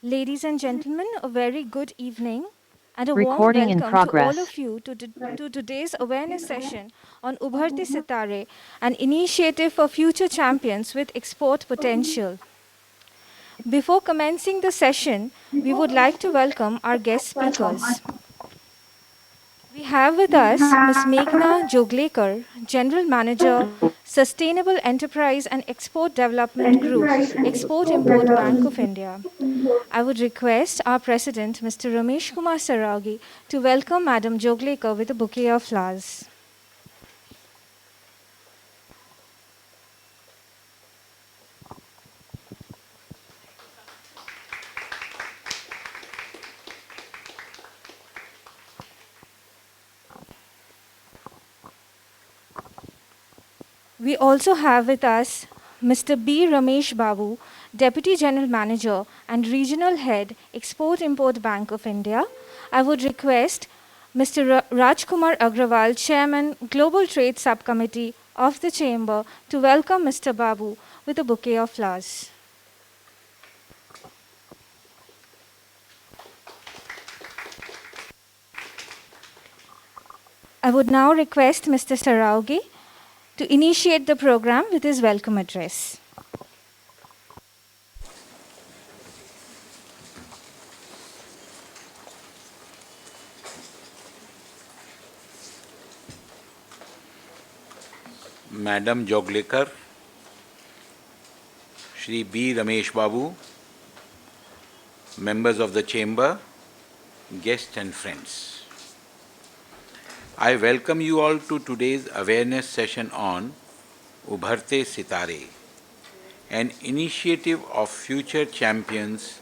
Ladies and gentlemen, a very good evening and a warm Recording in welcome to all progress. of you to today's awareness session on Ubharte Sitaare, an initiative for future champions with export potential. Before commencing the session, we would like to welcome our guest speakers. We have with us Ms. Meghna Joglekar, General Manager, Sustainable Enterprise and Export Development Group, Export Import Bank of India. I would request our President, Mr. Ramesh Kumar Saragi, to welcome Madam Joglekar with a bouquet of flowers. We also have with us Mr. B. Ramesh Babu, Deputy General Manager and Regional Head, Export Import Bank of India. I would request Mr. Rajkumar Agrawal, Chairman, Global Trade Subcommittee of the Chamber, to welcome Mr. Babu with a bouquet of flowers. I would now request Mr. Saraugi to initiate the program with his welcome address. Madam Joglekar, Shri B. Ramesh Babu, members of the Chamber, guests and friends. I welcome you all to today's awareness session on Ubharte Sitaare, an initiative of future champions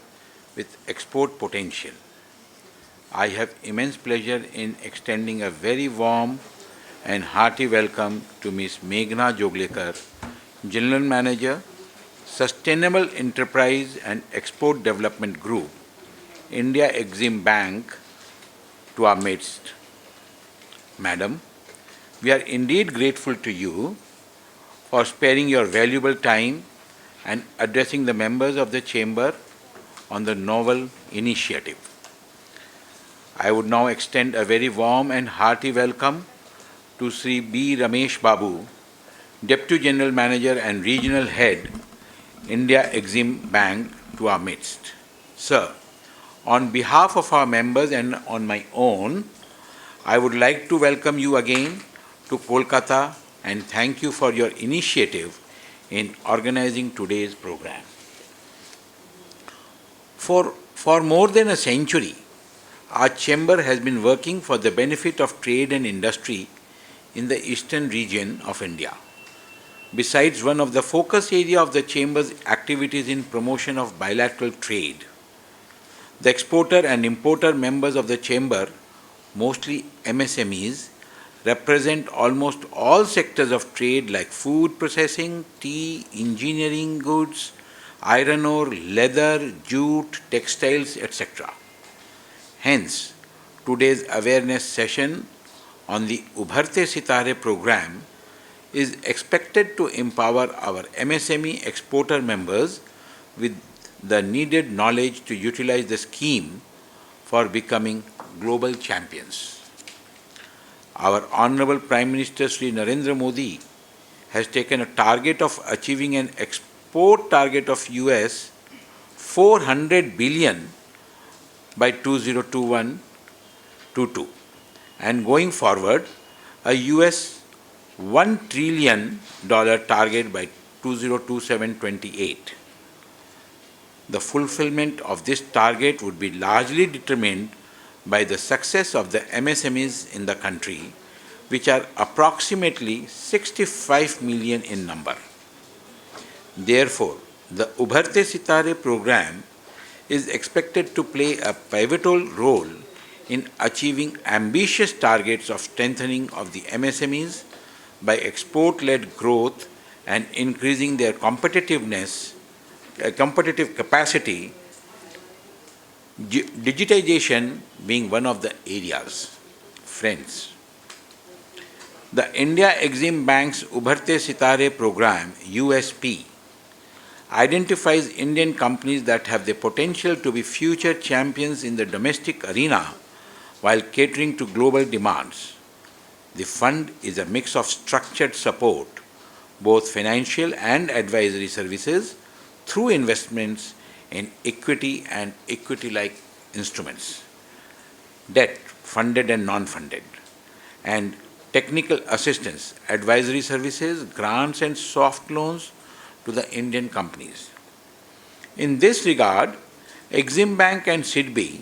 with export potential. I have immense pleasure in extending a very warm and hearty welcome to Ms. Meghna Joglekar, General Manager, Sustainable Enterprise and Export Development Group, India Exim Bank, to our midst. Madam, we are indeed grateful to you for sparing your valuable time and addressing the members of the Chamber on the novel initiative. I would now extend a very warm and hearty welcome to Sri B. Ramesh Babu, Deputy General Manager and Regional Head, India Exim Bank, to our midst. Sir, on behalf of our members and on my own, I would like to welcome you again to Kolkata and thank you for your initiative in organizing today's program. For more than a century, our chamber has been working for the benefit of trade and industry in the eastern region of India. Besides, one of the focus area of the chamber's activities in promotion of bilateral trade. The exporter and importer members of the chamber, mostly MSMEs, represent almost all sectors of trade like food processing, tea, engineering goods, iron ore, leather, jute, textiles, etc. Hence, today's awareness session on the Ubharte Sitaare program is expected to empower our MSME exporter members with the needed knowledge to utilize the scheme for becoming global champions. Our Honorable Prime Minister Sri Narendra Modi has taken a target of achieving an export target of US 400 billion by 2021-22 and going forward a US $1 trillion target by 2027-28. The fulfillment of this target would be largely determined by the success of the MSMEs in the country, which are approximately 65 million in number. Therefore, the Ubharte Sitaare program is expected to play a pivotal role in achieving ambitious targets of strengthening of the MSMEs by export-led growth and increasing their competitive capacity, digitization being one of the areas. Friends, the India Exim Bank's Ubharte Sitaare program, USP, identifies Indian companies that have the potential to be future champions in the domestic arena while catering to global demands. The fund is a mix of structured support, both financial and advisory services, through investments in equity and equity-like instruments, debt, funded and non-funded, and technical assistance, advisory services, grants and soft loans to the Indian companies. In this regard, Exim Bank and SIDBI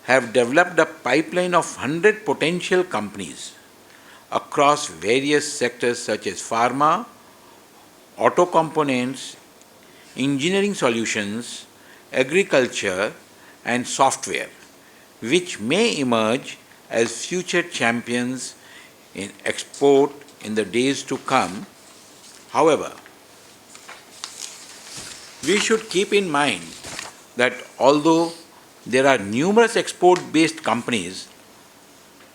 have developed a pipeline of 100 potential companies across various sectors such as pharma, auto components, engineering solutions, agriculture, and software, which may emerge as future champions in export in the days to come. However, we should keep in mind that although there are numerous export-based companies,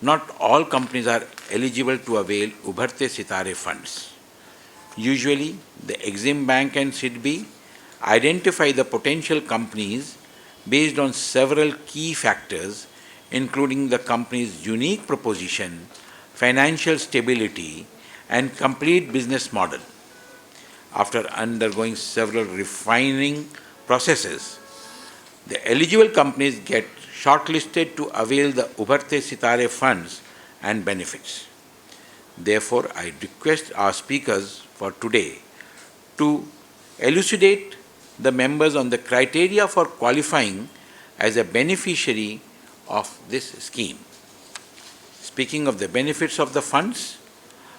not all companies are eligible to avail Ubharte Sitaare funds. Usually, the Exim Bank and SIDBI identify the potential companies based on several key factors, including the company's unique proposition, financial stability, and complete business model. After undergoing several refining processes, the eligible companies get shortlisted to avail the Ubharte Sitaare funds and benefits. Therefore, I request our speakers for today to elucidate the members on the criteria for qualifying as a beneficiary of this scheme. Speaking of the benefits of the funds,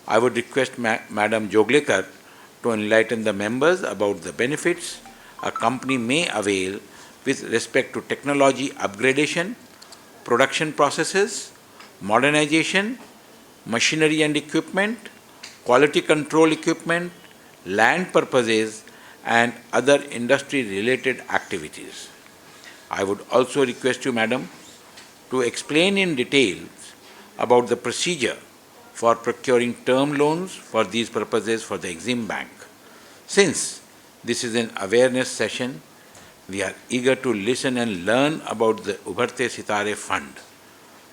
I would request Madam Joglekar to enlighten the members about the benefits a company may avail with respect to technology upgradation, production processes, modernization, machinery and equipment, quality control equipment, land purposes, and other industry-related activities. I would also request you, Madam, to explain in detail about the procedure for procuring term loans for these purposes for the Exim Bank. Since this is an awareness session, we are eager to listen and learn about the Ubharte Sitaare Fund.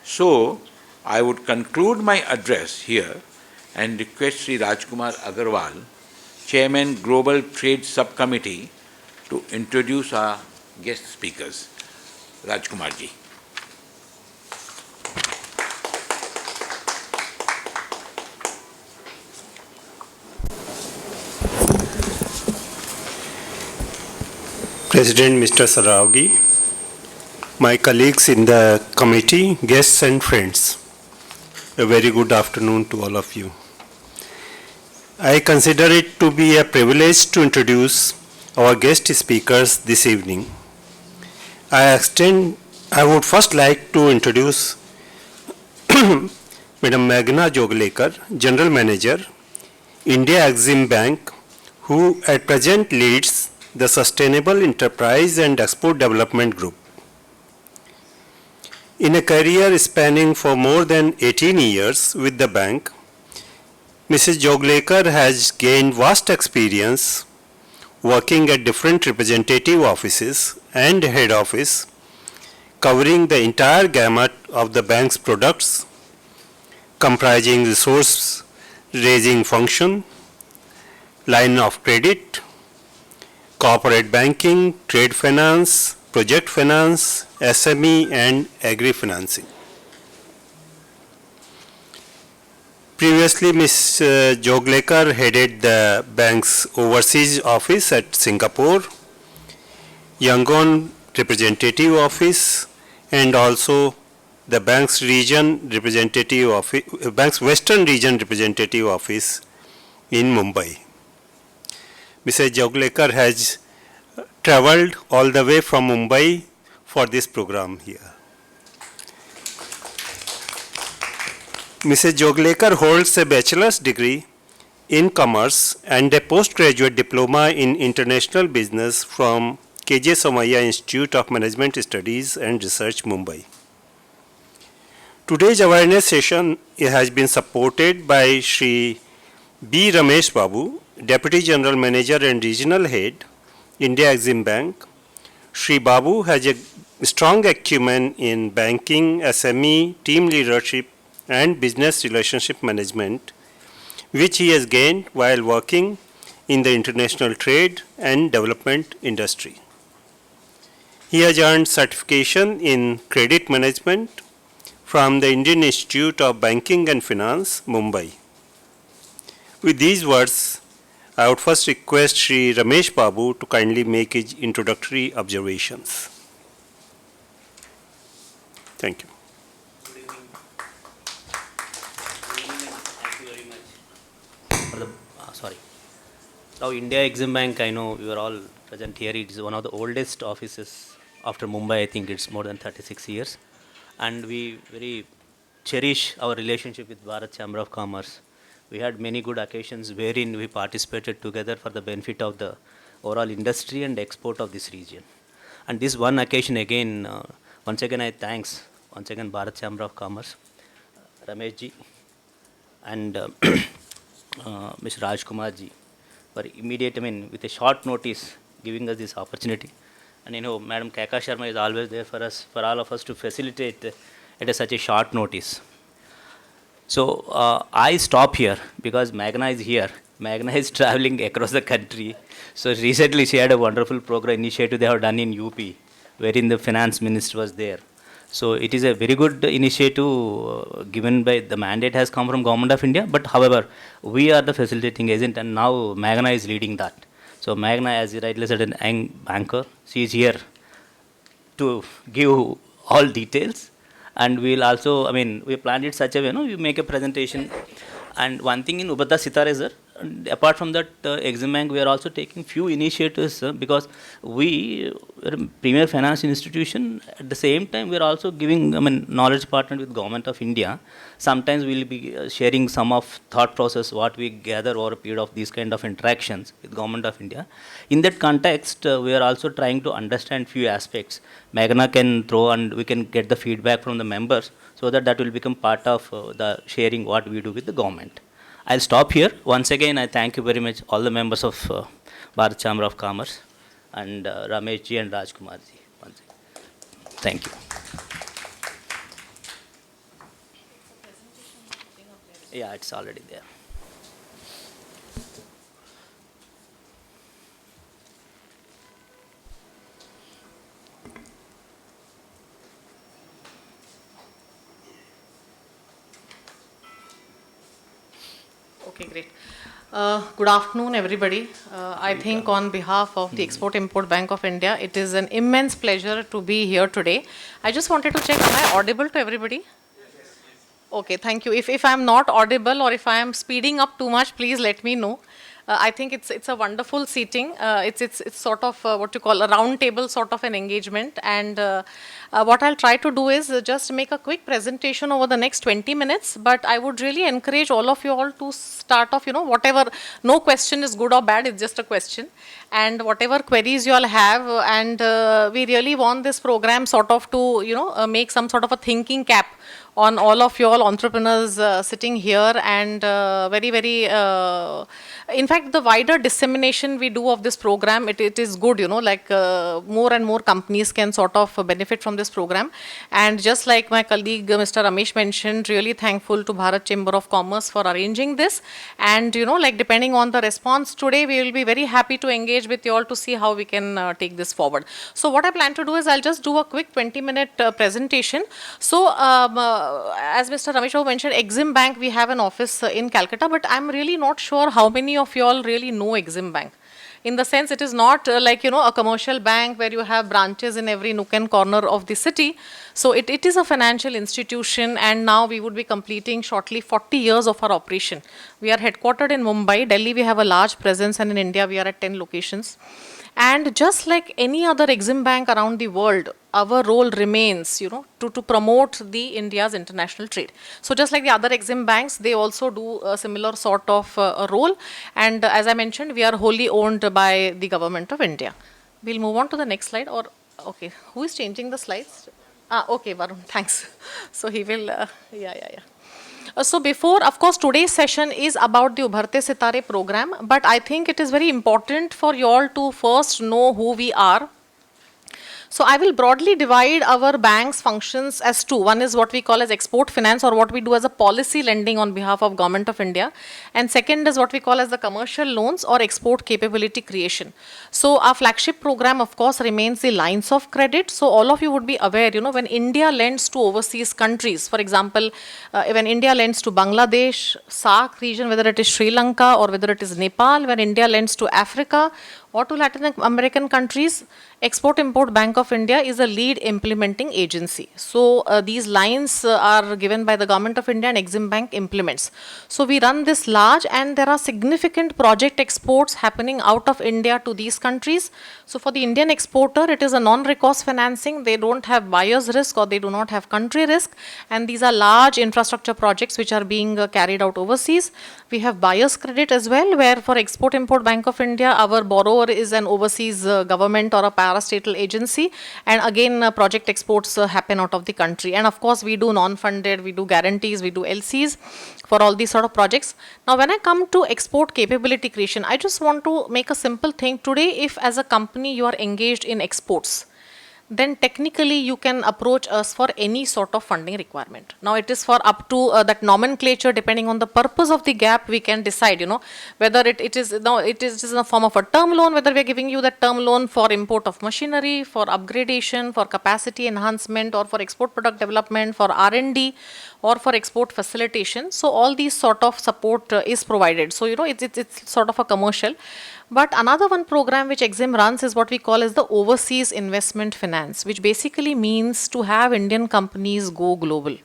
So, I would conclude my address here and request Sri Rajkumar Agarwal, Chairman Global Trade Subcommittee, to introduce our guest speakers. Rajkumar ji. President Mr. Saravgi, my colleagues in the committee, guests and friends, a very good afternoon to all of you. I consider it to be a privilege to introduce our guest speakers this evening. I would first like to introduce Madam Meghna Joglekar, General Manager, India Exim Bank, who at present leads the Sustainable Enterprise and Export Development Group. In a career spanning for more than 18 years with the bank, Mrs. Joglekar has gained vast experience working at different representative offices and head office, covering the entire gamut of the bank's products, comprising resource raising function, line of credit, corporate banking, trade finance, project finance, SME and agri-financing. Previously, Ms. Joglekar headed the bank's overseas office at Singapore, Yangon representative office, and also the bank's bank's Western region representative office in Mumbai. Mrs. Joglekar has traveled all the way from Mumbai for this program here. Mrs. Joglekar holds a bachelor's degree in commerce and a postgraduate diploma in international business from K.J. Somaiya Institute of Management Studies and Research, Mumbai. Today's awareness session has been supported by Shri B. Ramesh Babu, Deputy General Manager and Regional Head, India Exim Bank. Shri Babu has a strong acumen in banking, SME, team leadership, and business relationship management, which he has gained while working in the international trade and development industry. He has earned certification in credit management from the Indian Institute of Banking and Finance, Mumbai. With these words, I would first request Shri Ramesh Babu to kindly make his introductory observations. Thank you. Thank you very much. For the, sorry. Now, India Exim Bank, I know you are all present here. It is one of the oldest offices after Mumbai. I think it's more than 36 years. And we very cherish our relationship with Bharat Chamber of Commerce. We had many good occasions wherein we participated together for the benefit of the overall industry and export of this region. And this one occasion again, once again I thanks once again Bharat Chamber of Commerce, Ramesh ji and Mr. Rajkumar ji for immediate, with a short notice giving us this opportunity. And Madam Keka Sharma is always there for us, for all of us to facilitate at such a short notice. So I stop here because Magna is here. Magna is traveling across the country. So recently she had a wonderful program initiative they have done in UP, wherein the finance minister was there. So it is a very good initiative given by the mandate has come from Government of India. But however, we are the facilitating agent and now Magna is leading that. So Magna, as you rightly said, an young banker, she is here to give all details. And we'll also, we planned it such a way, you make a presentation. And one thing in Ubharte Sitaare, sir, apart from that Exim Bank, we are also taking few initiatives because we are a premier finance institution. At the same time, we are also giving, knowledge partner with Government of India. Sometimes we will be sharing some of thought process, what we gather over a period of these kind of interactions with Government of India. In that context, we are also trying to understand few aspects. Magna can throw and we can get the feedback from the members so that will become part of the sharing what we do with the government. I'll stop here. Once again, I thank you very much, all the members of Bharat Chamber of Commerce and Ramesh ji and Rajkumar ji. Once again. Thank you. Yeah, it's already there. Okay, great. Good afternoon, everybody. I think on behalf of the Export-Import Bank of India, it is an immense pleasure to be here today. I just wanted to check, am I audible to everybody? Okay, thank you. If I'm not audible or if I am speeding up too much, please let me know. I think it's a wonderful seating. It's sort of what you call a round table sort of an engagement. And what I'll try to do is just make a quick presentation over the next 20 minutes. But I would really encourage all of you all to start off, whatever, no question is good or bad, it's just a question. And whatever queries you all have, and we really want this program sort of to, make some sort of a thinking cap on all of you all entrepreneurs sitting here and very, in fact, the wider dissemination we do of this program, it is good, more and more companies can sort of benefit from this program. And just like my colleague, Mr. Ramesh mentioned, really thankful to Bharat Chamber of Commerce for arranging this. And, depending on the response today, we will be very happy to engage with you all to see how we can take this forward. So what I plan to do is I'll just do a quick 20-minute presentation. So, as Mr. Ramesh mentioned, Exim Bank, we have an office in Calcutta, but I'm really not sure how many of you all really know Exim Bank. In the sense, it is not like, a commercial bank where you have branches in every nook and corner of the city. So it is a financial institution, and now we would be completing shortly 40 years of our operation. We are headquartered in Mumbai. Delhi, we have a large presence, and in India, we are at 10 locations. And just like any other Exim Bank around the world, our role remains, to promote the India's international trade. So just like the other Exim banks, they also do a similar sort of a role. And as I mentioned, we are wholly owned by the Government of India. We'll move on to the next slide. Okay, who is changing the slides? Okay, Varun, thanks. So he will, yeah. So before, of course, today's session is about the Ubharte Sitaare program, but I think it is very important for you all to first know who we are. So I will broadly divide our bank's functions as two. One is what we call as export finance, or what we do as a policy lending on behalf of Government of India. And second is what we call as the commercial loans or export capability creation. So our flagship program, of course, remains the lines of credit. So all of you would be aware, when India lends to overseas countries, for example, when India lends to Bangladesh, SAARC region, whether it is Sri Lanka or whether it is Nepal, when India lends to Africa or to Latin American countries, Export-Import Bank of India is a lead implementing agency. So these lines are given by the Government of India and Exim Bank implements. So we run this large, and there are significant project exports happening out of India to these countries. So for the Indian exporter, it is a non-recourse financing. They don't have buyer's risk or they do not have country risk. And these are large infrastructure projects which are being carried out overseas. We have buyer's credit as well, where for Export-Import Bank of India, our borrower is an overseas government or a parastatal agency, and again project exports happen out of the country. And of course we do non-funded, we do guarantees, we do LCs for all these sort of projects. Now when I come to export capability creation, I just want to make a simple thing. Today, if as a company you are engaged in exports, then technically you can approach us for any sort of funding requirement. Now it is for up to that nomenclature, depending on the purpose of the gap, we can decide, whether it is in the form of a term loan, whether we are giving you that term loan for import of machinery, for upgradation, for capacity enhancement, or for export product development, for R&D, or for export facilitation. So all these sort of support is provided. So, it's sort of a commercial. But another one program which Exim runs is what we call as the Overseas Investment Finance, which basically means to have Indian companies go global.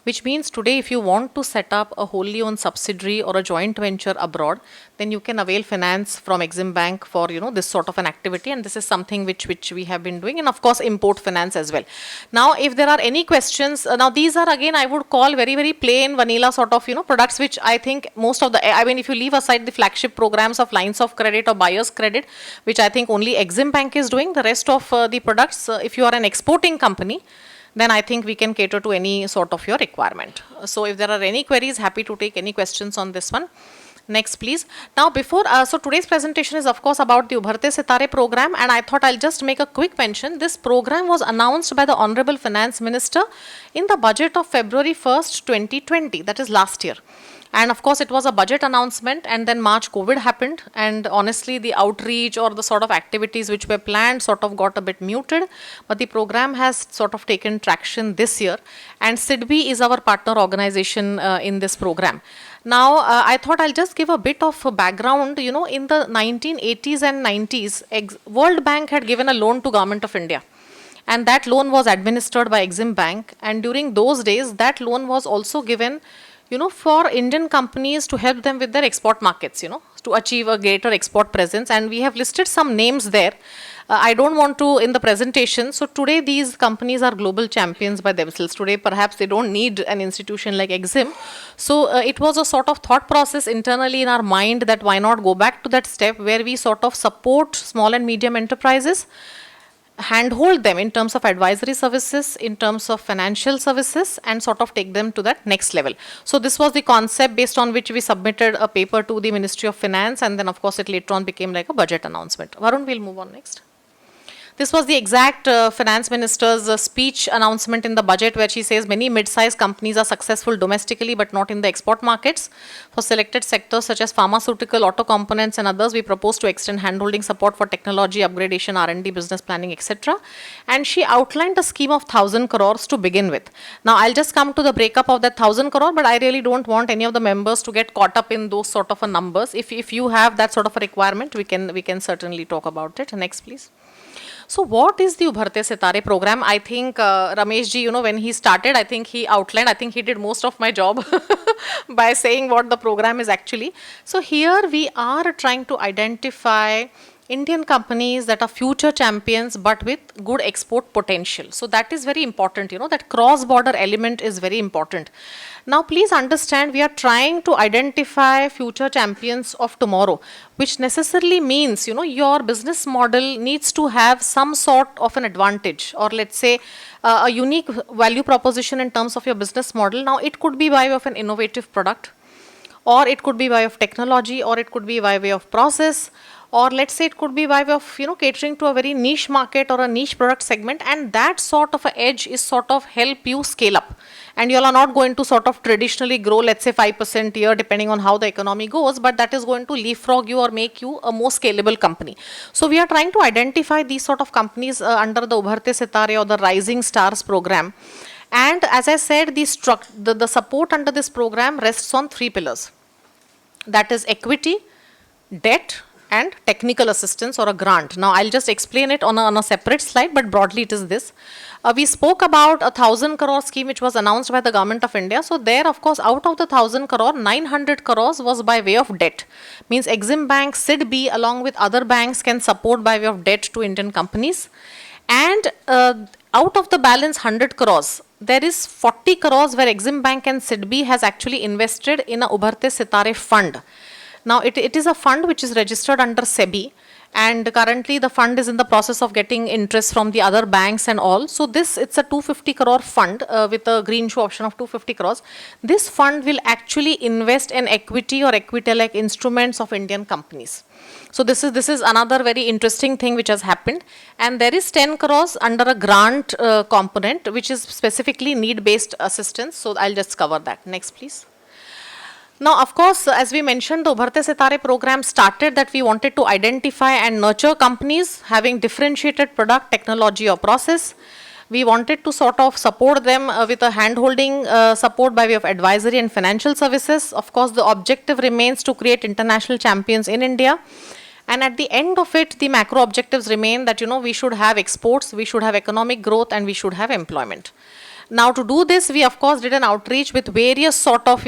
Which means today, if you want to set up a wholly owned subsidiary or a joint venture abroad, then you can avail finance from Exim Bank for this sort of an activity, and this is something which we have been doing, and of course import finance as well. Now, if there are any questions, now these are again I would call very very plain vanilla sort of products, which I think most of the if you leave aside the flagship programs of lines of credit or buyer's credit, which I think only Exim Bank is doing, the rest of the products, if you are an exporting company, then I think we can cater to any sort of your requirement. So if there are any queries, happy to take any questions on this one. Next, please. Now, before, so today's presentation is of course about the Ubharte Sitaare program, and I thought I'll just make a quick mention. This program was announced by the Honorable Finance Minister in the budget of February 1st, 2020, that is last year. And of course, it was a budget announcement, and then March COVID happened, and honestly, the outreach or the sort of activities which were planned sort of got a bit muted, but the program has sort of taken traction this year, and SIDBI is our partner organization in this program. Now, I thought I'll just give a bit of a background. In the 1980s and 90s, World Bank had given a loan to Government of India. And that loan was administered by Exim Bank, and during those days, that loan was also given for Indian companies to help them with their export markets, to achieve a greater export presence. And we have listed some names there. I don't want to in the presentation. So today these companies are global champions by themselves. Today perhaps they don't need an institution like Exim. So it was a sort of thought process internally in our mind that why not go back to that step where we sort of support small and medium enterprises, handhold them in terms of advisory services, in terms of financial services, and sort of take them to that next level. So this was the concept based on which we submitted a paper to the Ministry of Finance, and then of course it later on became like a budget announcement. Varun, we'll move on next. This was the exact finance minister's speech announcement in the budget, where she says many mid-sized companies are successful domestically but not in the export markets. For selected sectors such as pharmaceutical, auto components and others, we propose to extend handholding support for technology, upgradation, R&D, business planning, etc. And she outlined a scheme of 1,000 crores to begin with. Now, I'll just come to the breakup of that 1,000 crore, but I really don't want any of the members to get caught up in those sort of a numbers. If you have that sort of a requirement, we can certainly talk about it. Next, please. So what is the Ubharte Sitaare program? I think Ramesh ji, when he started, I think he outlined, I think he did most of my job by saying what the program is actually. So here we are trying to identify Indian companies that are future champions but with good export potential. So that is very important, that cross-border element is very important. Now please understand, we are trying to identify future champions of tomorrow, which necessarily means, your business model needs to have some sort of an advantage, or let's say a unique value proposition in terms of your business model. Now it could be by way of an innovative product, or it could be by way of technology, or it could be by way of process, or let's say it could be by way of catering to a very niche market or a niche product segment, and that sort of a edge is sort of help you scale up. And you all are not going to sort of traditionally grow, let's say 5% year depending on how the economy goes, but that is going to leapfrog you or make you a more scalable company. So we are trying to identify these sort of companies under the Ubharte Sitaare or the Rising Stars program. And as I said, the support under this program rests on 3 pillars. That is equity, debt, and technical assistance or a grant. Now I'll just explain it on a separate slide, but broadly it is this. We spoke about a 1,000 crore scheme which was announced by the government of India. So there, of course, out of the 1,000 crore, 900 crores was by way of debt. Means Exim Bank, SIDB along with other banks can support by way of debt to Indian companies. And out of the balance 100 crores, there is 40 crores where Exim Bank and SIDB has actually invested in a Ubharte Sitaare fund. Now, it is a fund which is registered under SEBI, and currently the fund is in the process of getting interest from the other banks and all. So it's a 250 crore fund with a green shoe option of 250 crores. This fund will actually invest in equity or equity-like instruments of Indian companies. So this is another very interesting thing which has happened. And there is 10 crores under a grant component, which is specifically need-based assistance. So I'll just cover that. Next, please. Now, of course, as we mentioned, the Ubharte Sitaare program started that we wanted to identify and nurture companies having differentiated product, technology or process. We wanted to sort of support them with a hand-holding support by way of advisory and financial services. Of course, the objective remains to create international champions in India. And at the end of it, the macro objectives remain that, we should have exports, we should have economic growth, and we should have employment. Now, to do this, we of course did an outreach with various sort of,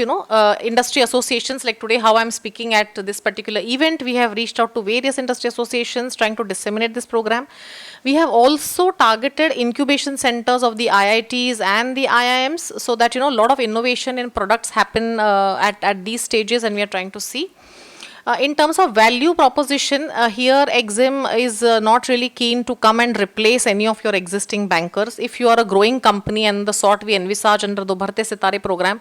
industry associations. Like today, how I'm speaking at this particular event, we have reached out to various industry associations trying to disseminate this program. We have also targeted incubation centers of the IITs and the IIMs so that, a lot of innovation in products happen at these stages, and we are trying to see. In terms of value proposition, here Exim is not really keen to come and replace any of your existing bankers. If you are a growing company and the sort we envisage under the Ubharte Sitaare program,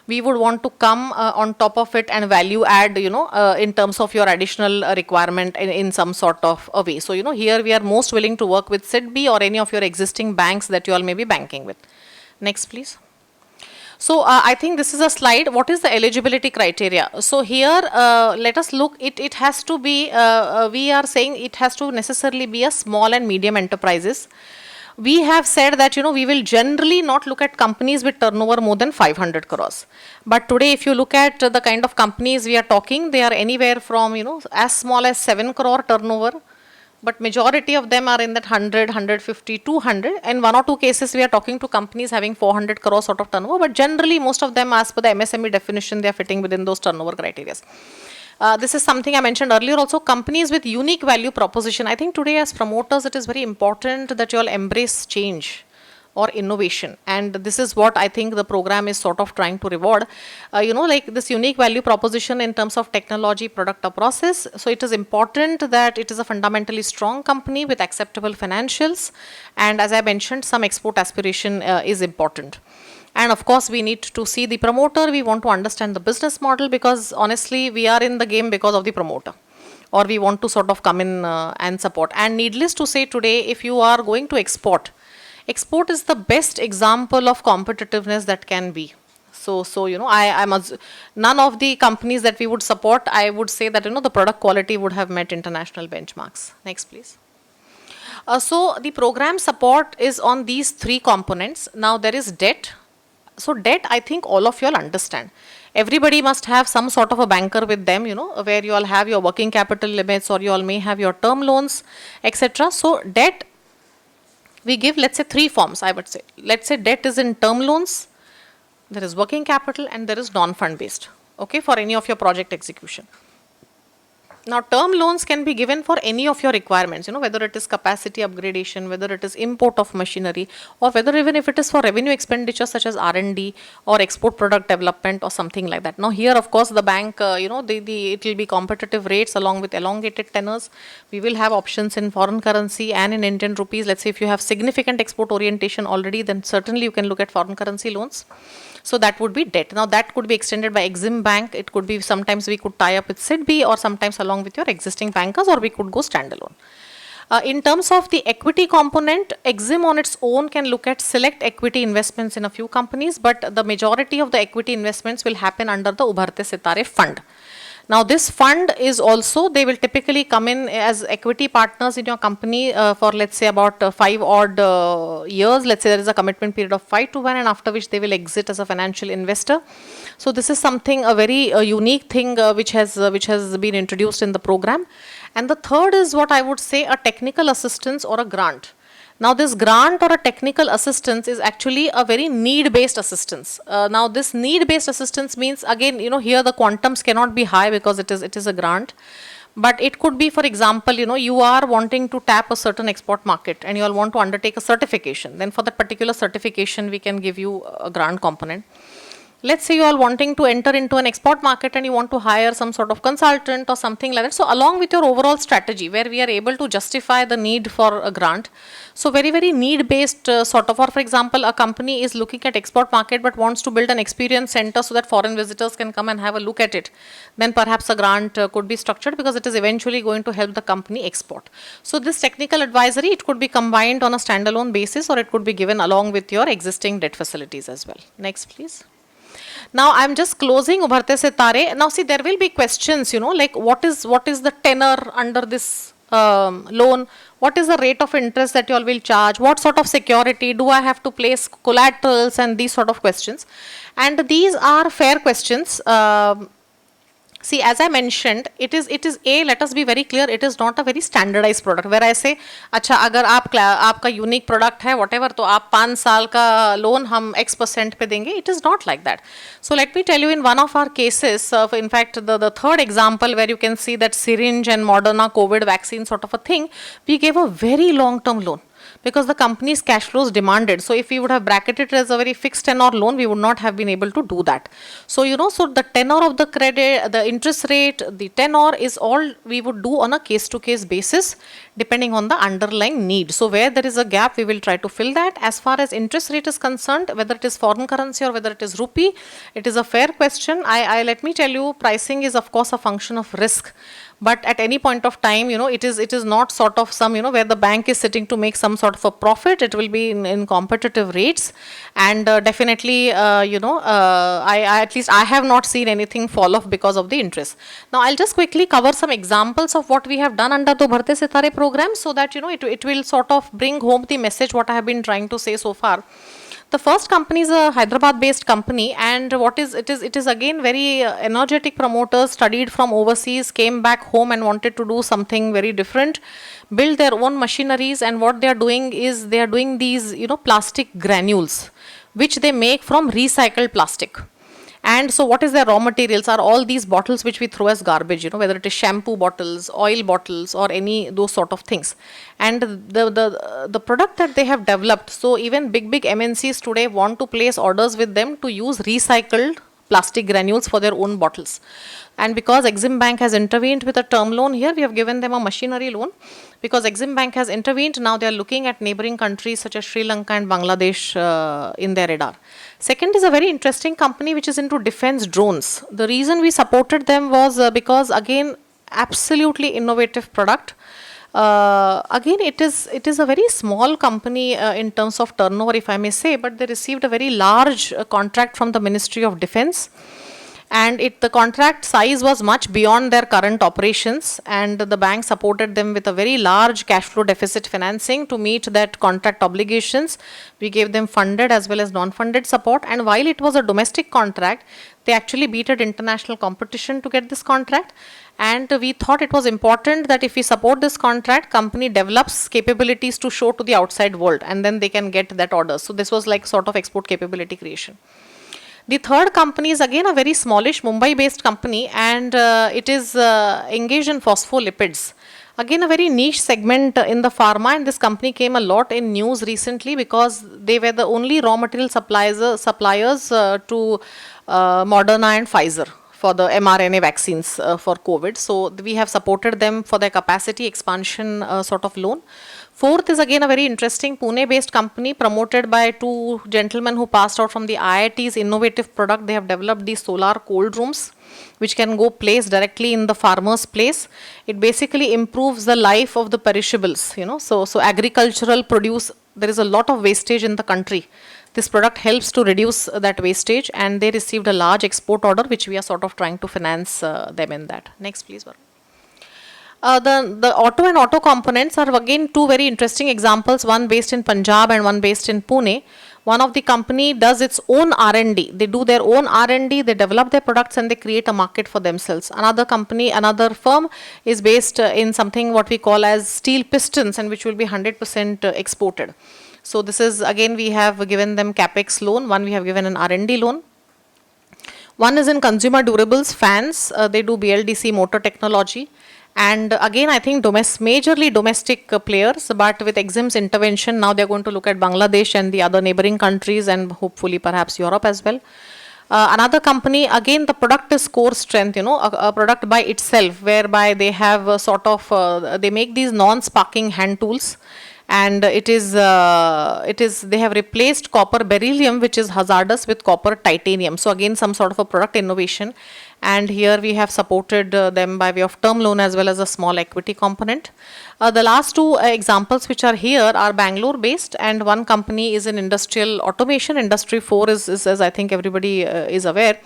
we would want to come on top of it and value add, in terms of your additional requirement in some sort of a way. So, here we are most willing to work with SIDB or any of your existing banks that you all may be banking with. Next, please. So I think this is a slide. What is the eligibility criteria? So here, let us look. It has to be, we are saying it has to necessarily be a small and medium enterprises. We have said that, we will generally not look at companies with turnover more than 500 crores. But today, if you look at the kind of companies we are talking, they are anywhere from, as small as 7 crore turnover. But majority of them are in that 100, 150, 200. And 1 or 2 cases, we are talking to companies having 400 crore sort of turnover. But generally, most of them, as per the MSME definition, they are fitting within those turnover criteria. This is something I mentioned earlier also, companies with unique value proposition. I think today as promoters, it is very important that you all embrace change or innovation. And this is what I think the program is sort of trying to reward. Like this unique value proposition in terms of technology, product or process. So it is important that it is a fundamentally strong company with acceptable financials. And as I mentioned, some export aspiration is important. And of course, we need to see the promoter. We want to understand the business model because honestly, we are in the game because of the promoter. Or we want to sort of come in and support. And needless to say today, if you are going to export is the best example of competitiveness that can be. So none of the companies that we would support, I would say that, the product quality would have met international benchmarks. Next, please. So the program support is on these 3 components. Now there is debt. So debt, I think all of you all understand. Everybody must have some sort of a banker with them, where you all have your working capital limits or you all may have your term loans, etc. So debt, we give, let's say 3 forms, I would say. Let's say debt is in term loans, there is working capital and there is non-fund based, okay, for any of your project execution. Now, term loans can be given for any of your requirements, whether it is capacity upgradation, whether it is import of machinery, or whether even if it is for revenue expenditure such as R&D or export product development or something like that. Now, here, of course, the bank, it will be competitive rates along with elongated tenors. We will have options in foreign currency and in Indian rupees. Let's say if you have significant export orientation already, then certainly you can look at foreign currency loans. So that would be debt. Now that could be extended by Exim Bank. It could be sometimes we could tie up with SIDBI or sometimes along with your existing bankers, or we could go standalone. In terms of the equity component, Exim on its own can look at select equity investments in a few companies, but the majority of the equity investments will happen under the Ubharte Sitaare fund. Now this fund is also, they will typically come in as equity partners in your company for let's say about 5 odd years. Let's say there is a commitment period of 5 to 1, and after which they will exit as a financial investor. So this is something, a very unique thing which has been introduced in the program. And the third is what I would say, a technical assistance or a grant. Now this grant or a technical assistance is actually a very need-based assistance. Now this need-based assistance means, again, here the quantums cannot be high because it is a grant. But it could be, for example, you are wanting to tap a certain export market and you all want to undertake a certification. Then for that particular certification, we can give you a grant component. Let's say you are wanting to enter into an export market and you want to hire some sort of consultant or something like that. So along with your overall strategy, where we are able to justify the need for a grant. So very, very need-based sort of, or for example, a company is looking at export market but wants to build an experience center so that foreign visitors can come and have a look at it. Then perhaps a grant could be structured because it is eventually going to help the company export. So this technical advisory, it could be combined on a standalone basis, or it could be given along with your existing debt facilities as well. Next, please. Now I'm just closing Ubharte Sitaare. Now see, there will be questions, like what is the tenor under this loan? What is the rate of interest that you all will charge? What sort of security? Do I have to place collaterals? And these sort of questions. And these are fair questions. See, as I mentioned, it is let us be very clear, it is not a very standardized product where I say, अच्छा अगर आपका unique product है whatever, तो आप 5 साल का loan हम X% पे देंगे. It is not like that. So let me tell you, in one of our cases, in fact the third example where you can see that syringe and Moderna COVID vaccine sort of a thing, we gave a very long-term loan, because the company's cash flows demanded. So if we would have bracketed it as a very fixed tenor loan, we would not have been able to do that. So, so the tenor of the credit, the interest rate, the tenor is all we would do on a case-to-case basis, depending on the underlying need. So where there is a gap, we will try to fill that. As far as interest rate is concerned, whether it is foreign currency or whether it is rupee, it is a fair question. Let me tell you, pricing is of course a function of risk. But at any point of time, it is not sort of some, where the bank is sitting to make some sort of a profit. It will be in competitive rates. And definitely, at least I have not seen anything fall off because of the interest. Now, I'll just quickly cover some examples of what we have done under the Ubharte Sitaare program, so that, it will sort of bring home the message what I have been trying to say so far. The first company is a Hyderabad-based company, and it is again very energetic promoters, studied from overseas, came back home and wanted to do something very different, build their own machineries, and what they are doing is they are doing these plastic granules, which they make from recycled plastic. And so what is their raw materials are all these bottles which we throw as garbage, whether it is shampoo bottles, oil bottles, or any those sort of things. And the product that they have developed, so even big MNCs today want to place orders with them to use recycled plastic granules for their own bottles. And because Exim Bank has intervened with a term loan here, we have given them a machinery loan. Because Exim Bank has intervened, now they are looking at neighboring countries such as Sri Lanka and Bangladesh in their radar. Second is a very interesting company which is into defense drones. The reason we supported them was because, again, absolutely innovative product. Again, it is a very small company in terms of turnover, if I may say, but they received a very large contract from the Ministry of Defense. And the contract size was much beyond their current operations, and the bank supported them with a very large cash flow deficit financing to meet that contract obligations. We gave them funded as well as non-funded support, and while it was a domestic contract, they actually beat international competition to get this contract. And we thought it was important that if we support this contract, company develops capabilities to show to the outside world, and then they can get that order. So this was like sort of export capability creation. The third company is again a very smallish Mumbai-based company, and it is engaged in phospholipids. Again, a very niche segment in the pharma, and this company came a lot in news recently because they were the only raw material suppliers to Moderna and Pfizer for the mRNA vaccines for COVID. So we have supported them for their capacity expansion sort of loan. Fourth is again a very interesting Pune-based company promoted by two gentlemen who passed out from the IIT's innovative product. They have developed these solar cold rooms, which can go placed directly in the farmer's place. It basically improves the life of the perishables, so agricultural produce, there is a lot of wastage in the country. This product helps to reduce that wastage, and they received a large export order, which we are sort of trying to finance them in that. Next, please, Varun. The auto and auto components are again two very interesting examples, one based in Punjab and one based in Pune. One of the company does its own R&D. They do their own R&D, they develop their products and they create a market for themselves. Another firm is based in something what we call as steel pistons, and which will be 100% exported. So this is again, we have given them capex loan, one we have given an R&D loan. One is in consumer durables, fans, they do BLDC motor technology. And again, I think majorly domestic players, but with Exim's intervention, now they're going to look at Bangladesh and the other neighboring countries and hopefully perhaps Europe as well. Another company, again, the product is core strength, a product by itself, whereby they have they make these non-sparking hand tools. And they have replaced copper beryllium, which is hazardous, with copper titanium. So again, some sort of a product innovation. And here we have supported them by way of term loan as well as a small equity component. The last two examples which are here are Bangalore based, and one company is in industrial automation. Industry 4 is as I think everybody is aware.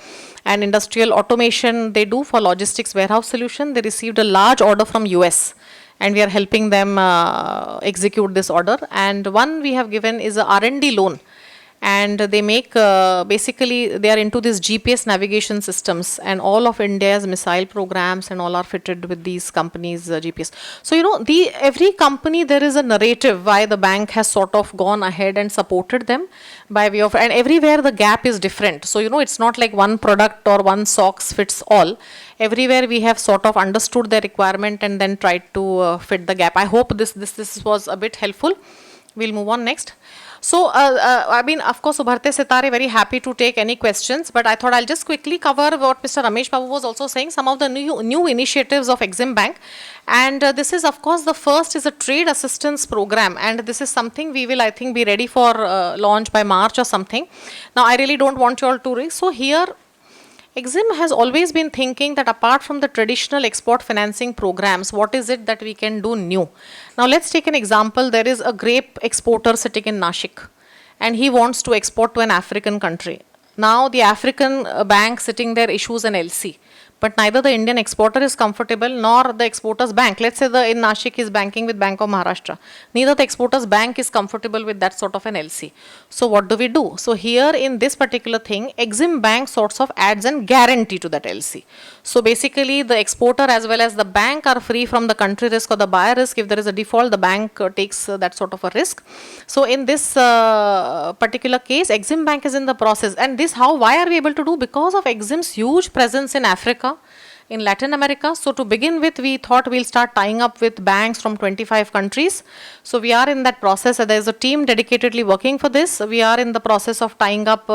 And industrial automation they do for logistics warehouse solution. They received a large order from US. And we are helping them execute this order. And one we have given is a R&D loan. And they make, basically, they are into this GPS navigation systems, and all of India's missile programs and all are fitted with these companies' GPS. So, every company, there is a narrative why the bank has sort of gone ahead and supported them by way of, and everywhere the gap is different. So, it's not like one product or one socks fits all. Everywhere we have sort of understood their requirement and then tried to fit the gap. I hope this was a bit helpful. We'll move on next. So, of course, Ubharte Sitaare, very happy to take any questions, but I thought I'll just quickly cover what Mr. Ramesh Babu was also saying, some of the new initiatives of Exim Bank. And this is, of course, the first is a trade assistance program, and this is something we will, I think, be ready for launch by March or something. Now, I really don't want you all to read. So, here, Exim has always been thinking that apart from the traditional export financing programs, what is it that we can do new? Now let's take an example. There is a grape exporter sitting in Nashik and he wants to export to an African country. Now the African bank sitting there issues an LC. But neither the Indian exporter is comfortable nor the exporter's bank. Let's say in Nashik is banking with Bank of Maharashtra. Neither the exporter's bank is comfortable with that sort of an LC. So what do we do? So here in this particular thing, Exim Bank sorts of adds a guarantee to that LC. So basically the exporter as well as the bank are free from the country risk or the buyer risk. If there is a default, the bank takes that sort of a risk. So in this particular case, Exim Bank is in the process. And why are we able to do? Because of Exim's huge presence in Africa, in Latin America. So to begin with, we thought we'll start tying up with banks from 25 countries. So we are in that process. There's a team dedicatedly working for this. We are in the process of tying up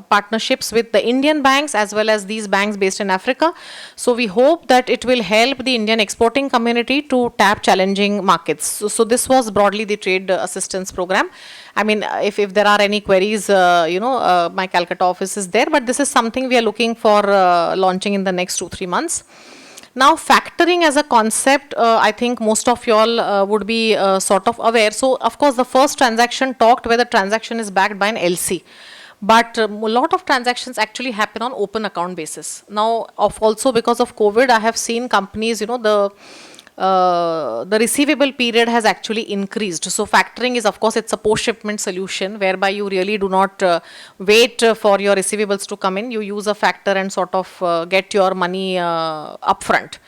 partnerships with the Indian banks as well as these banks based in Africa. So we hope that it will help the Indian exporting community to tap challenging markets. So this was broadly the trade assistance program. I mean, if there are any queries, my Calcutta office is there, but this is something we are looking for launching in the next 2-3 months. Now, factoring as a concept, I think most of you all would be sort of aware. So, of course, the first transaction talked where the transaction is backed by an LC. But a lot of transactions actually happen on open account basis. Now, also because of COVID, I have seen companies, the receivable period has actually increased. So factoring is, of course, it's a post-shipment solution whereby you really do not wait for your receivables to come in. You use a factor and sort of get your money upfront.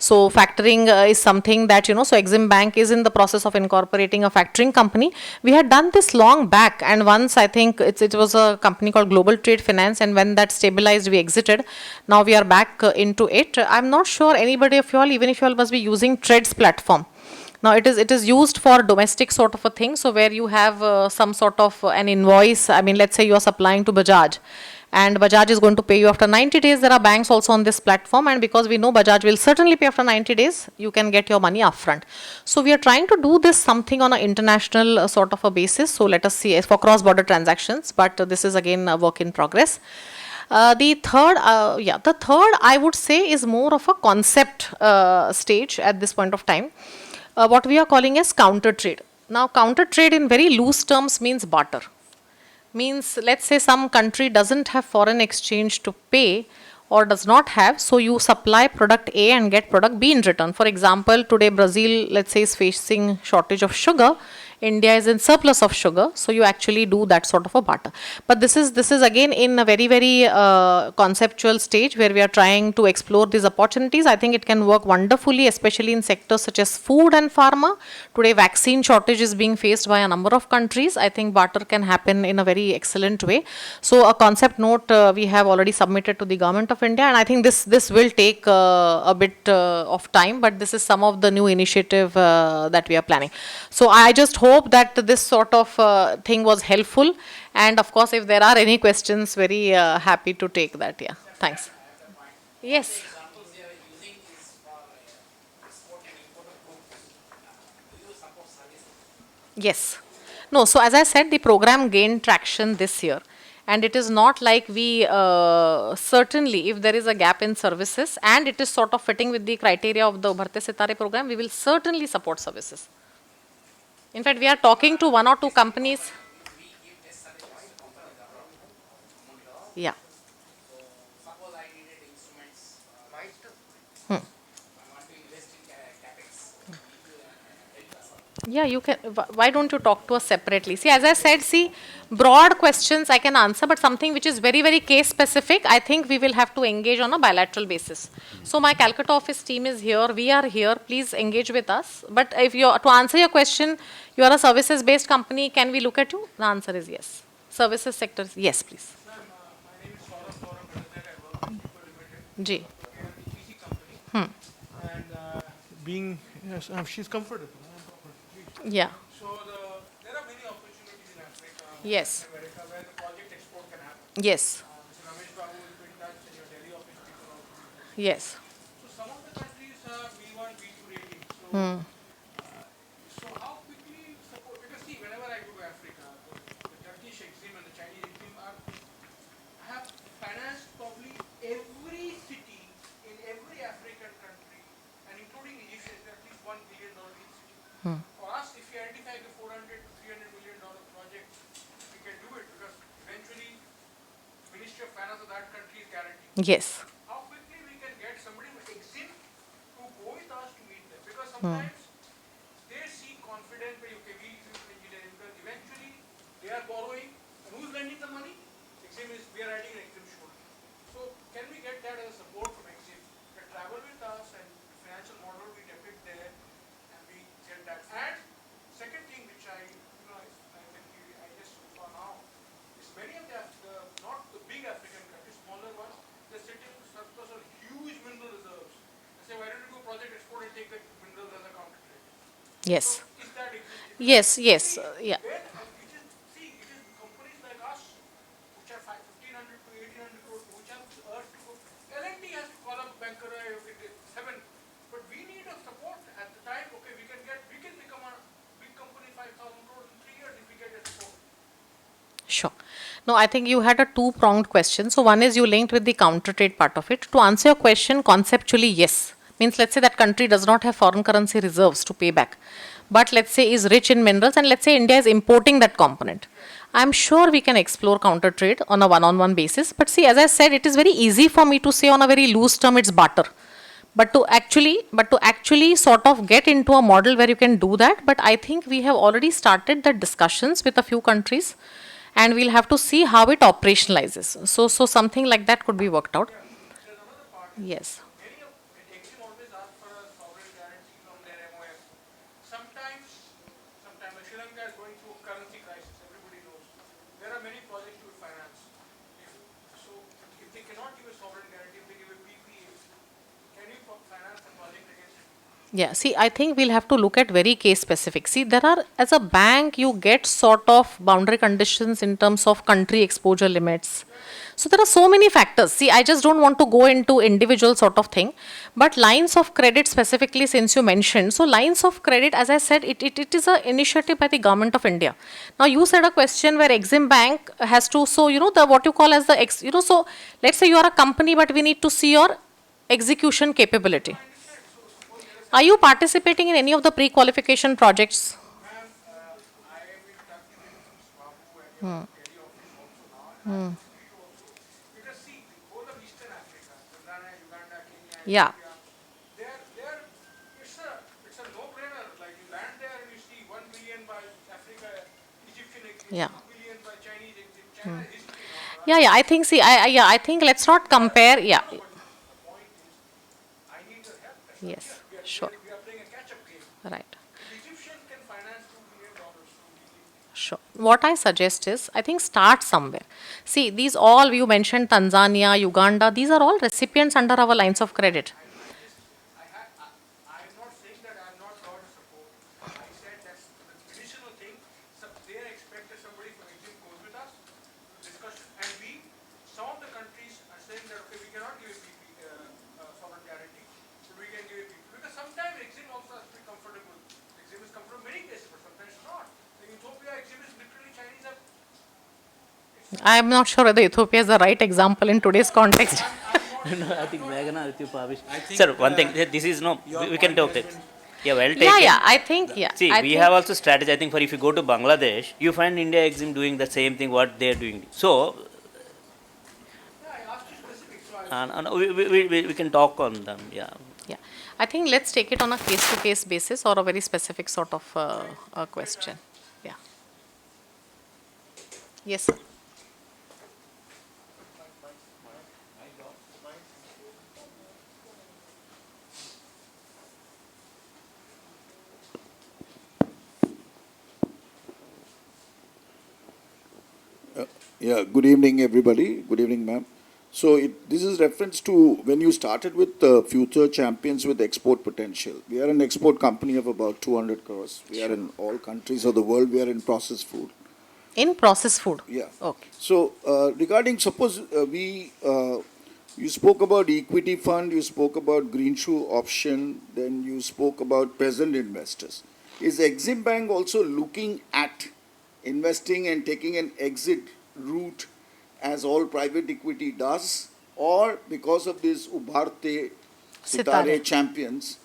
So factoring is something that, so Exim Bank is in the process of incorporating a factoring company. We had done this long back, and once I think it was a company called Global Trade Finance, and when that stabilized, we exited. Now we are back into it. I'm not sure anybody of you all, even if you all must be using Treads platform. Now it is used for domestic sort of a thing. So where you have some sort of an invoice. I mean, let's say you are supplying to Bajaj, and Bajaj is going to pay you after 90 days. There are banks also on this platform, and because we know Bajaj will certainly pay after 90 days, you can get your money upfront. So we are trying to do this something on an international sort of a basis. So let us see for cross-border transactions, but this is again a work in progress. The third I would say is more of a concept stage at this point of time. What we are calling as counter trade. Now, counter trade in very loose terms means barter. Means, let's say some country doesn't have foreign exchange to pay or does not have, so you supply product A and get product B in return. For example, today Brazil, let's say, is facing shortage of sugar. India is in surplus of sugar, so you actually do that sort of a barter. But this is again in a very, very conceptual stage where we are trying to explore these opportunities. I think it can work wonderfully, especially in sectors such as food and pharma. Today, vaccine shortage is being faced by a number of countries. I think barter can happen in a very excellent way. So a concept note we have already submitted to the Government of India, and I think this will take a bit of time, but this is some of the new initiative that we are planning. So I just hope that this sort of thing was helpful, and of course if there are any questions, very happy to take that. Yeah, thanks. Yes. Yes. No, so as I said, the program gained traction this year. And it is not like we, certainly, if there is a gap in services and it is sort of fitting with the criteria of the Ubharte Sitaare program, we will certainly support services. In fact, we are talking to one or two companies. Yeah. Yeah, you can. Why don't you talk to us separately? See, as I said, see, broad questions I can answer, but something which is very, very case specific, I think we will have to engage on a bilateral basis. So my Calcutta office team is here. We are here. Please engage with us. But if you to answer your question, you are a services based company. Can we look at you? The answer is yes. Services sector, yes, please. Ji. And being, yes, she's comfortable. Yeah. So there are many opportunities in Africa, Yes. America, where the project export can happen. Yes. So Ramesh Babu will be in touch, and your Delhi office people also will be in touch. Yes. So some of the countries are B1, B2 rating. So how quickly support? Because see, whenever I go to Africa, the Turkish Exim and the Chinese Exim have financed probably every city in every African country, and including Egypt, is at least $1 billion each city. For us, if we identify the $400 to $300 million project, we can do it because eventually Ministry of Finance of that country is guaranteed. Yes. How quickly we can get somebody with Exim to go with us to meet them? Because sometimes they seem confident, but okay, we do engineering, because eventually they are borrowing, and who's lending the money? Exim is, we are writing an Exim shoulder. So can we get that as a support from Exim? They travel with us, and the financial model we depict there, and we get that. And second thing which I just saw now is many of the not the big African countries, smaller ones, they're sitting with surplus on huge mineral reserves. They say, why don't you do project export and take the minerals as a counter trade? Yes. So is that existing? Yes. Yes. Yeah. When it is companies like us which are 1,500 to 1,800 crores, which have earth to go. L&T has to call up banker 7, but we need a support at the time. Okay, we can become a big company, 5,000 crores in 3 years if we get a support. Sure. No, I think you had a two-pronged question. So one is you linked with the counter trade part of it. To answer your question, conceptually, yes. Means let's say that country does not have foreign currency reserves to pay back, but let's say is rich in minerals, and let's say India is importing that component. I'm sure we can explore counter trade on a one-on-one basis. But see, as I said, it is very easy for me to say on a very loose term it's barter. But to actually sort of get into a model where you can do that, but I think we have already started the discussions with a few countries, and we'll have to see how it operationalizes. So something like that could be worked out. Yes. Exim always asks for a Yeah, see, I think we'll have to look at very case specific. See, there are, as a bank, you get sort of boundary conditions in terms of country exposure limits. So there are so many factors. See, I just don't want to go into individual sort of thing, but lines of credit specifically, since you mentioned, so lines of credit, as I said, it is an initiative by the government of India. Now you said a question where Exim Bank has to, so the what you call as the so let's say you are a company, but we need to see your execution capability. Are you participating in any of the pre-qualification projects? Ma'am, I am in touch with Babu and your Delhi office also now, and also. Because see, the whole of Eastern Africa, Tanzania, Uganda, Kenya, Yeah. Ethiopia, it's a no-brainer. Like you land there and you see 1 billion by Africa, Egyptian exit, Yeah. 2 billion by Chinese exit, China history. Yeah, I think, see, I think let's not compare, yeah. The point is, I need your help. That's not Yes, here. sure, We are playing a catch-up game. right. If Egyptians can finance $2 billion, so we can. Sure. What I suggest is, I think start somewhere. See, these all, you mentioned Tanzania, Uganda, these are all recipients under our lines of credit. I'm not saying that I'm not going to support. I said that's the traditional thing. So they expect that somebody from Egypt goes with us, discussion, and some of the countries are saying that, okay, we cannot give a PP, sovereign guarantee, but we can give a PP. Because sometimes Exim also has to be comfortable. Exim is comfortable in many cases, but sometimes not. In Ethiopia, Exim is literally Chinese. I am not sure whether Ethiopia is the right example in today's context. No, I think Meghana, sir, one thing, this is no, we can talk that. Yeah, well taken. Yeah, I think, yeah. See, I we think, have also strategy. I think for if you go to Bangladesh, you find India Exim doing the same thing what they are doing. So, we can talk on them. Yeah. yeah. I think let's take it on a case-to-case basis or a very specific sort of question. Yeah. Yes, sir. Yeah, good evening, everybody. Good evening, ma'am. So this is reference to when you started with Future Champions with export potential. We are an export company of about 200 crores. We are in all countries of the world. We are in processed food. In processed food? Yeah. Okay. So regarding, suppose you spoke about equity fund, you spoke about green shoe option, then you spoke about present investors. Is Exim Bank also looking at investing and taking an exit route as all private equity does, or because of this Ubharte Sitaare Sitaare. champions,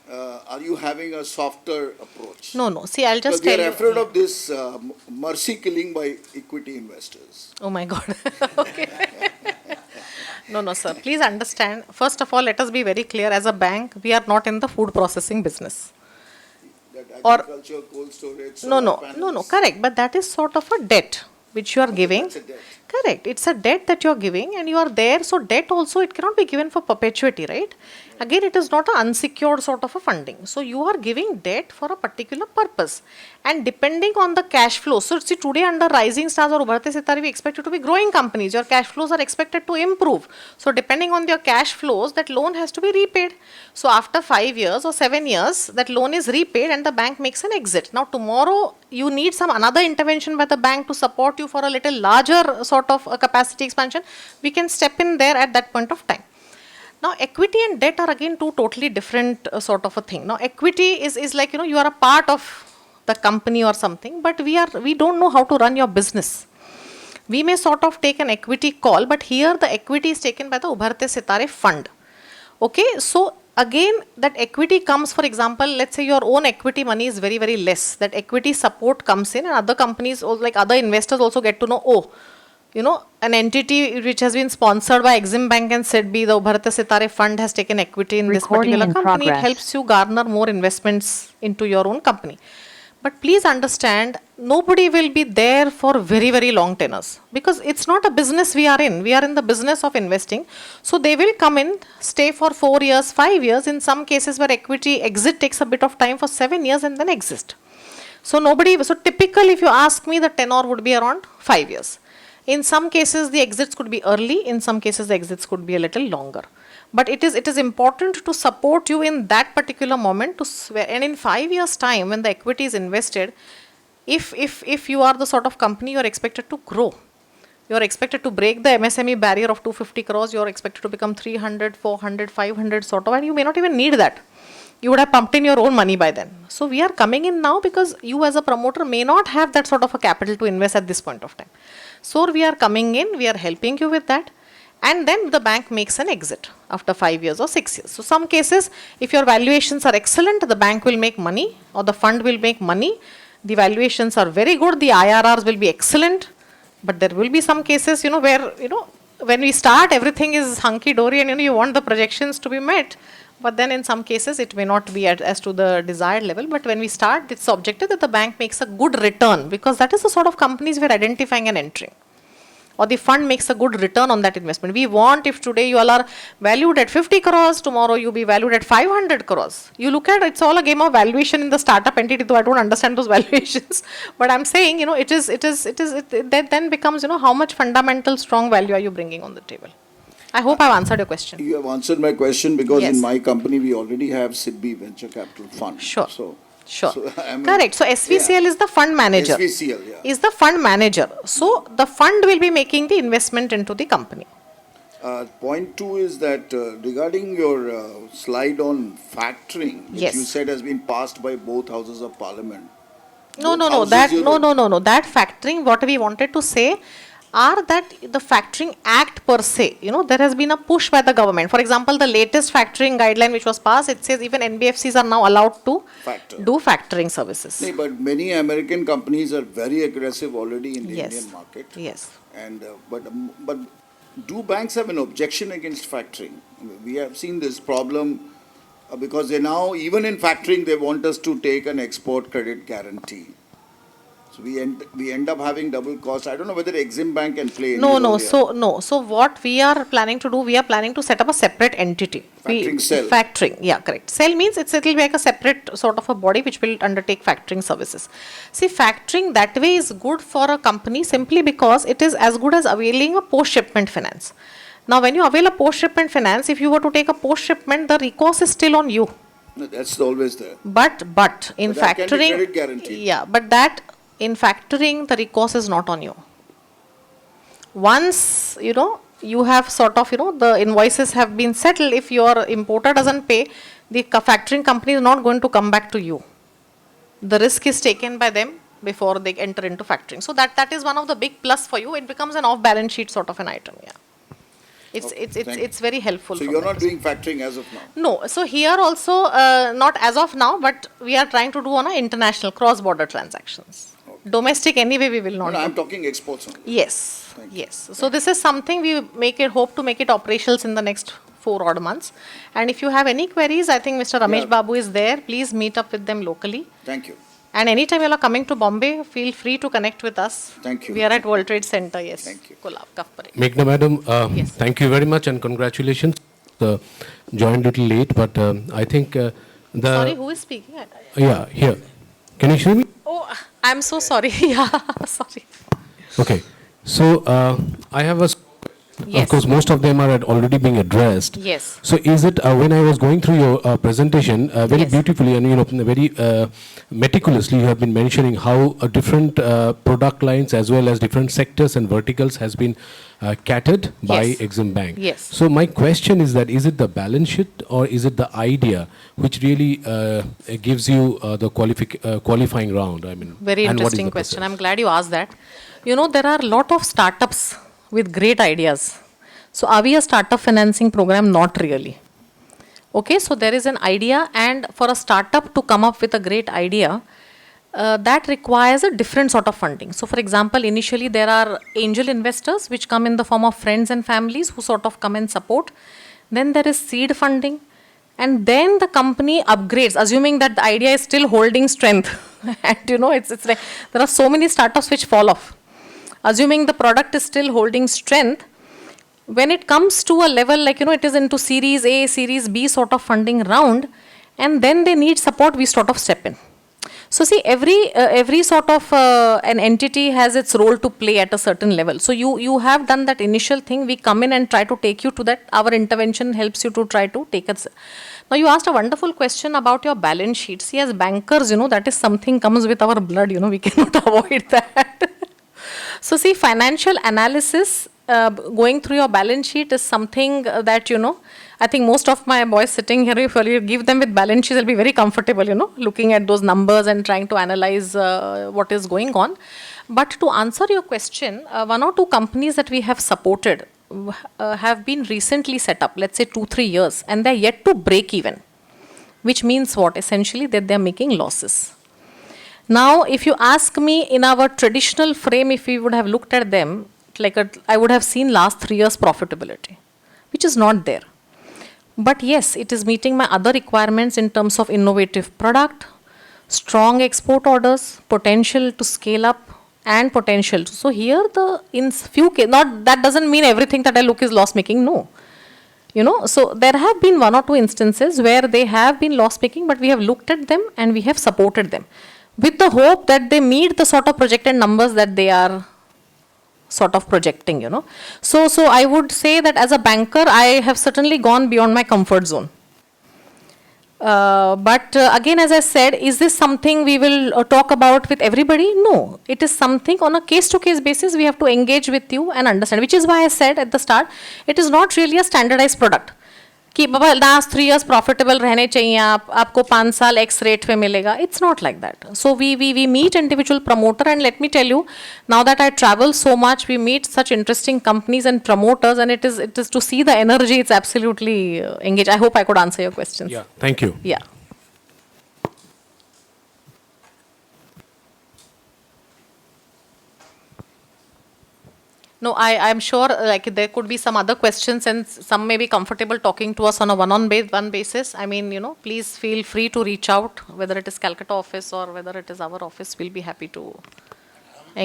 are you having a softer approach? No. See, I'll just Because tell we are you. afraid of this mercy killing by equity investors. Oh my God. Okay. No, sir. Please understand. First of all, let us be very clear. As a bank, we are not in the food processing business. That Or- agriculture, cold storage, No. solar panels. Correct. But that is sort of a debt which you are giving. That's a debt. Correct. It's a debt that you are giving and you are there. So debt also, it cannot be given for perpetuity, right? Again, it is not an unsecured sort of a funding. So you are giving debt for a particular purpose. And depending on the cash flow. So see, today under Rising Stars or Ubharte Sitaare, we expect you to be growing companies. Your cash flows are expected to improve. So depending on your cash flows, that loan has to be repaid. So after 5 years or 7 years, that loan is repaid and the bank makes an exit. Now tomorrow, you need some another intervention by the bank to support you for a little larger sort of capacity expansion. We can step in there at that point of time. Now, equity and debt are again two totally different sort of a thing. Now, equity is like, you are a part of the company or something, but we don't know how to run your business. We may sort of take an equity call, but here the equity is taken by the Ubharte Sitaare fund. Okay, so again, that equity comes, for example, let's say your own equity money is very, very less. That equity support comes in and other companies, like other investors also get to know, an entity which has been sponsored by Exim Bank and SEDB, the Ubharte Sitaare fund has taken equity in this particular company. It helps you garner more investments into your own company. But please understand, nobody will be there for very, very long tenors because it's not a business we are in. We are in the business of investing. So they will come in, stay for 4 years, 5 years, in some cases where equity exit takes a bit of time for 7 years and then exist. So typically if you ask me, the tenor would be around 5 years. In some cases, the exits could be early. In some cases, the exits could be a little longer. But it is important to support you in that particular moment to swear. And in 5 years' time, when the equity is invested, if you are the sort of company you are expected to grow, you are expected to break the MSME barrier of 250 crores, you are expected to become 300, 400, 500 sort of, and you may not even need that. You would have pumped in your own money by then. So we are coming in now because you as a promoter may not have that sort of a capital to invest at this point of time. So we are coming in, we are helping you with that. And then the bank makes an exit after 5 years or 6 years. So some cases, if your valuations are excellent, the bank will make money or the fund will make money. The valuations are very good, the IRRs will be excellent. But there will be some cases, where, when we start, everything is hunky-dory and, you want the projections to be met. But then in some cases, it may not be as to the desired level. But when we start, it's objective that the bank makes a good return, because that is the sort of companies we're identifying and entering. Or the fund makes a good return on that investment. We want, if today you all are valued at 50 crores, tomorrow you be valued at 500 crores. You look at, it's all a game of valuation in the startup entity, though I don't understand those valuations. But I'm saying, it then becomes, how much fundamental strong value are you bringing on the table? I hope I've answered your question. You have answered my question because Yes. in my company we already have SIDBI Venture Capital Fund. Sure. Sure. So, I mean, Correct. So SVCL is the fund manager. SVCL, yeah. Is the fund manager. So the fund will be making the investment into the company. Point two is that regarding your slide on factoring, which Yes. you said has been passed by both houses of parliament. No. Both That houses, no. That factoring, what we wanted to say are that the factoring act per se, there has been a push by the government. For example, the latest factoring guideline which was passed, it says even NBFCs are now allowed to Factor. do factoring services. No, but many American companies are very aggressive already in the Yes. Indian market. Yes. And but do banks have an objection against factoring? We have seen this problem because they now, even in factoring, they want us to take an export credit guarantee. So we end up having double cost. I don't know whether Exim Bank can play any role here. So what we are planning to do, we are planning to set up a separate entity. Factoring cell. Factoring, yeah, correct. Cell means it will be like a separate sort of a body which will undertake factoring services. See, factoring that way is good for a company simply because it is as good as availing a post-shipment finance. Now, when you avail a post-shipment finance, if you were to take a post-shipment, the recourse is still on you. No, that's always there. But in But that can be factoring, credit guaranteed. yeah, but that in factoring, the recourse is not on you. Once, you have sort of, the invoices have been settled, if your importer doesn't pay, the factoring company is not going to come back to you. The risk is taken by them before they enter into factoring. So that is one of the big plus for you. It becomes an off-balance sheet sort of an item, yeah. Okay, thank you. It's very helpful. So from you're that not doing factoring as of now? No. So here also, not as of now, but we are trying to do on a international cross-border transactions. Okay. Domestic anyway, we will not No, do. I'm talking exports only. Yes, Thank you. yes. So this is something we hope to make it operational in the next 4 odd months. And if you have any queries, I think Mr. Ramesh Yeah. Babu is there. Please meet up with them locally. Thank you. And anytime you are coming to Bombay, feel free to connect with us. Thank you. We are at World Trade Center, yes. Thank you. Kulab, Kafpare. Meghna madam, Yes. thank you very much and congratulations. Joined a little late, but I think Sorry, who is speaking? yeah, here. Can you hear me? Oh, I'm so sorry. Yeah, sorry. Okay. So I have a. Yes. Of course, most of them are already being addressed. Yes. So is it when I was going through your presentation very Yes. beautifully and very meticulously, you have been mentioning how different product lines as well as different sectors and verticals has been catered by Yes. Exim Bank. Yes. So my question is that is it the balance sheet or is it the idea which really gives you the qualifying round? I mean, Very and what is interesting the question. process? I'm glad you asked that. There are a lot of startups with great ideas. So are we a startup financing program? Not really. Okay, so there is an idea, and for a startup to come up with a great idea, that requires a different sort of funding. So for example, initially there are angel investors which come in the form of friends and families who sort of come and support. Then there is seed funding. And then the company upgrades, assuming that the idea is still holding strength. And it's like there are so many startups which fall off. Assuming the product is still holding strength, when it comes to a level like, it is into Series A, Series B sort of funding round, and then they need support, we sort of step in. So see, every sort of an entity has its role to play at a certain level. So you have done that initial thing. We come in and try to take you to that. Our intervention helps you to try to take us. Now you asked a wonderful question about your balance sheet. See, as bankers, that is something comes with our blood. We cannot avoid that. So see, financial analysis, going through your balance sheet is something that, I think most of my boys sitting here, if you give them with balance sheets, they'll be very comfortable, looking at those numbers and trying to analyze what is going on. But to answer your question, one or two companies that we have supported have been recently set up, let's say 2-3 years, and they're yet to break even, which means what? Essentially that they're making losses. Now, if you ask me in our traditional frame, if we would have looked at them, I would have seen last 3 years profitability, which is not there. But yes, it is meeting my other requirements in terms of innovative product, strong export orders, potential to scale up, and potential. So here, in few cases, not that doesn't mean everything that I look is loss making. No, so there have been 1 or 2 instances where they have been loss making, but we have looked at them and we have supported them with the hope that they meet the sort of projected numbers that they are sort of projecting, So I would say that as a banker, I have certainly gone beyond my comfort zone. But again, as I said, is this something we will talk about with everybody? No. It is something on a case-to-case basis we have to engage with you and understand, which is why I said at the start, it is not really a standardized product. कि बाबा last 3 years profitable रहने चाहिए आपको 5 साल x rate पे मिलेगा. It's not like that. So we meet individual promoter and let me tell you now that I travel so much we meet such interesting companies and promoters and it is to see the energy it's absolutely engage. I hope I could answer your questions. Yeah, thank you. Yeah. No, I'm sure there could be some other questions and some may be comfortable talking to us on a one basis. I mean, please feel free to reach out, whether it is Calcutta office or whether it is our office. We'll be happy to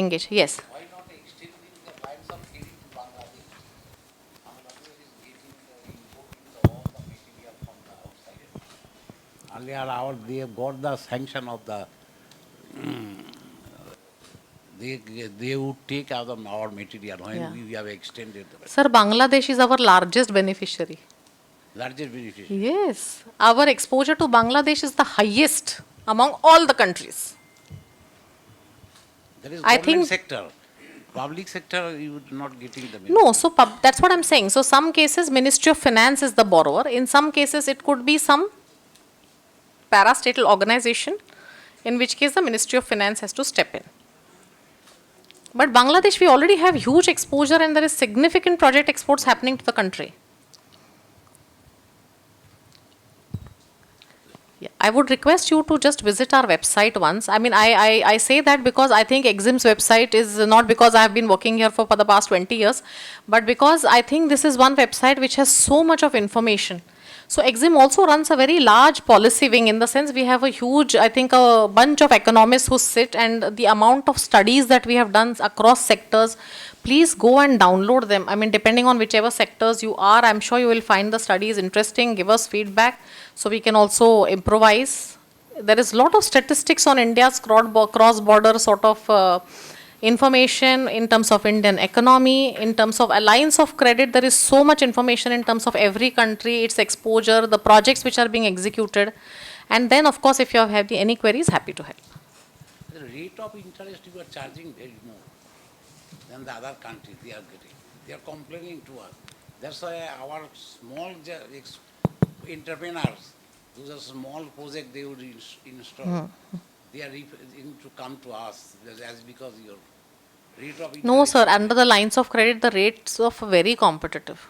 engage. Yes. Why not extending the lines of trading to Bangladesh? Bangladesh is getting the importing all the material from the outside. Earlier, they have got the sanction of the. They would take out our material when we have extended the Sir, Bangladesh is our largest beneficiary. largest beneficiary. Yes. Our exposure to Bangladesh is the highest among all the countries. There is I government think- sector. Public sector, you would not getting the benefit. No, so that's what I'm saying. So some cases, Ministry of Finance is the borrower. In some cases, it could be some parastatal organization, in which case the Ministry of Finance has to step in. But Bangladesh, we already have huge exposure and there is significant project exports happening to the country. Yeah, I would request you to just visit our website once. I mean, I say that because I think Exim's website is not because I have been working here for the past 20 years, but because I think this is one website which has so much of information. So Exim also runs a very large policy wing, in the sense we have a huge, I think a bunch of economists who sit, and the amount of studies that we have done across sectors, please go and download them. I mean, depending on whichever sectors you are, I'm sure you will find the studies interesting, give us feedback, so we can also improvise. There is a lot of statistics on India's cross-border sort of information in terms of Indian economy, in terms of alliance of credit. There is so much information in terms of every country, its exposure, the projects which are being executed. And then, of course, if you have any queries, happy to help. The rate of interest you are charging very more than the other countries they are getting. They are complaining to us. That's why our small entrepreneurs, those are small projects they would install. They are refusing to come to us because your rate of interest. No, sir. Under the lines of credit, the rates of very competitive.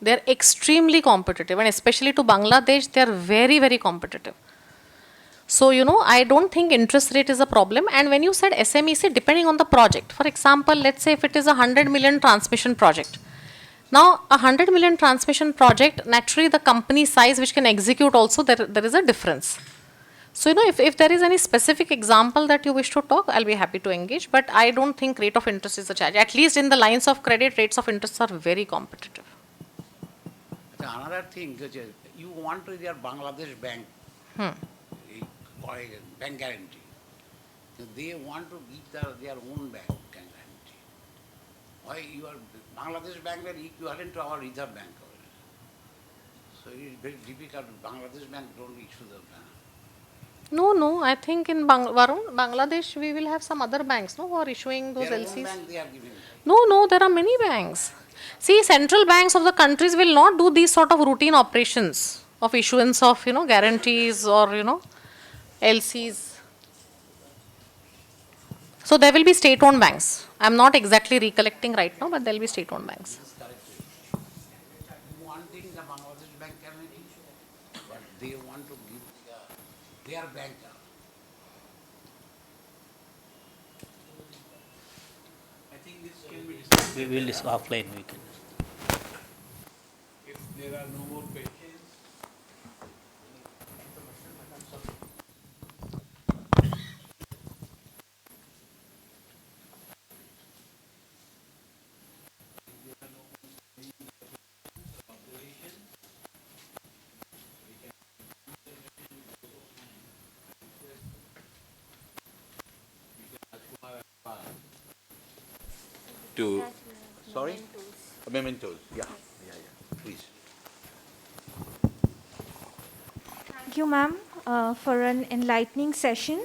They are extremely competitive, and especially to Bangladesh, they are very, very competitive. So, I don't think interest rate is a problem. And when you said SMEC, depending on the project, for example, let's say if it is a 100 million transmission project. Now, a 100 million transmission project, naturally the company size which can execute also, there is a difference. So, if there is any specific example that you wish to talk, I'll be happy to engage. But I don't think rate of interest is a charge. At least in the lines of credit, rates of interest are very competitive. Another thing, you want to your Bangladesh bank, bank guarantee. They want to give their own bank guarantee. Why your Bangladesh Bank are equivalent to our Reserve Bank. So it is very difficult. Bangladesh Bank don't issue the bank. No, no. I think in Varun, Bangladesh, we will have some other banks, no, who are issuing those Their LCs. own bank they are giving. No, no, there are many banks. See, central banks of the countries will not do these sort of routine operations of issuance of, guarantees or, LCs. So there will be state-owned banks. I'm not exactly recollecting right now, but there will be state-owned banks. Wanting the Bangladesh Bank guarantee, but they want to give their bank. I think this can be discussed. We will discuss offline. We can. If there are no more questions. To, sorry? Mementos, yeah, please. Thank you, ma'am, for an enlightening session.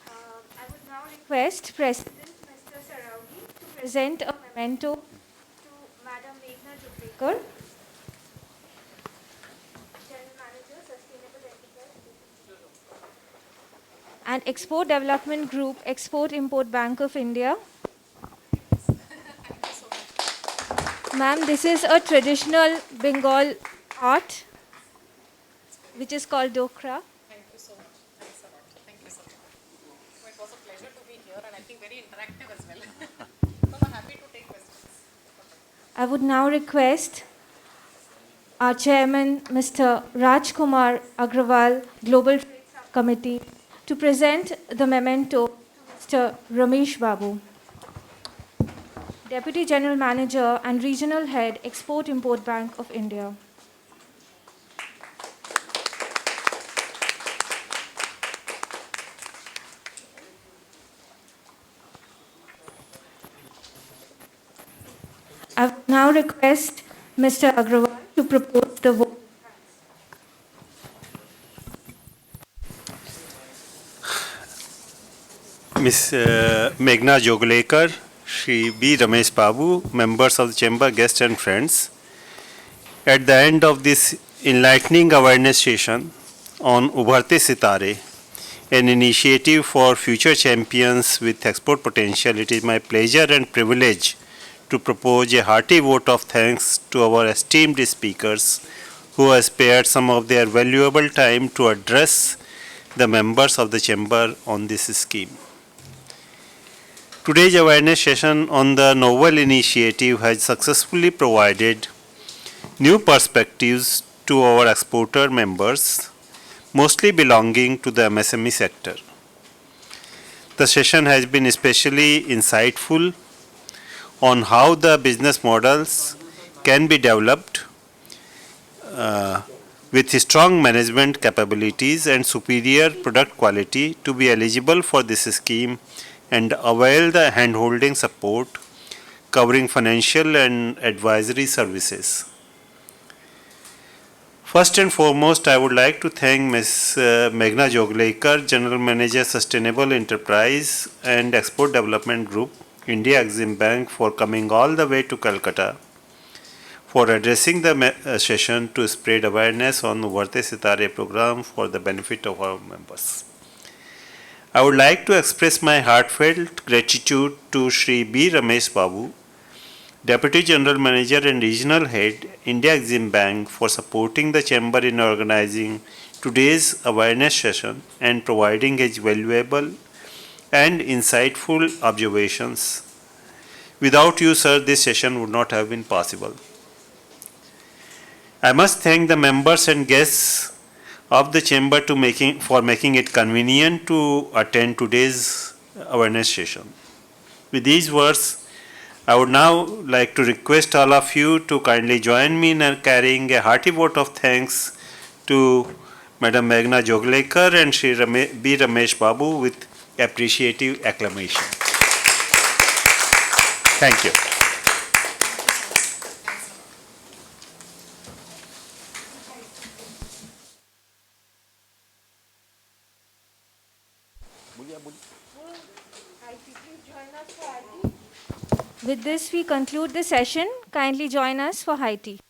I would now request President Mr. Saraogi to present a memento to Madam Meghna Jubrekar, General Manager, Sustainable Enterprise and Export Development Group, Export-Import Bank of India. Ma'am, this is a traditional Bengal art which is called dokra. Thank you so much. Thanks a lot. Thank you so much. It was a pleasure to be here and I think very interactive as well. So I'm happy to take questions. I would now request our chairman, Mr. Rajkumar Agrawal, Global Trade Committee, to present the memento to Mr. Ramesh Babu, Deputy General Manager and Regional Head, Export-Import Bank of India. I would now request Mr. Agrawal to propose the vote. Ms. Meghna Joglekar, Shri B. Ramesh Babu, members of the Chamber, guests and friends. At the end of this enlightening awareness session on Ubharte Sitaare, an initiative for future champions with export potential, it is my pleasure and privilege to propose a hearty vote of thanks to our esteemed speakers who have spared some of their valuable time to address the members of the Chamber on this scheme. Today's awareness session on the novel initiative has successfully provided new perspectives to our exporter members, mostly belonging to the MSME sector. The session has been especially insightful on how the business models can be developed with strong management capabilities and superior product quality to be eligible for this scheme and avail the hand-holding support covering financial and advisory services. First and foremost, I would like to thank Ms. Meghna Joglekar, General Manager, Sustainable Enterprise and Export Development Group, India Exim Bank, for coming all the way to Calcutta for addressing the session to spread awareness on Ubharte Sitaare program for the benefit of our members. I would like to express my heartfelt gratitude to Shri B. Ramesh Babu, Deputy General Manager and Regional Head, India Exim Bank, for supporting the Chamber in organizing today's awareness session and providing his valuable and insightful observations. Without you, sir, this session would not have been possible. I must thank the members and guests of the Chamber for making it convenient to attend today's awareness session. With these words, I would now like to request all of you to kindly join me in carrying a hearty vote of thanks to Madam Meghna Joglekar and Shri B. Ramesh Babu with appreciative acclamation. Thank you. With this, we conclude the session. Kindly join us for high tea.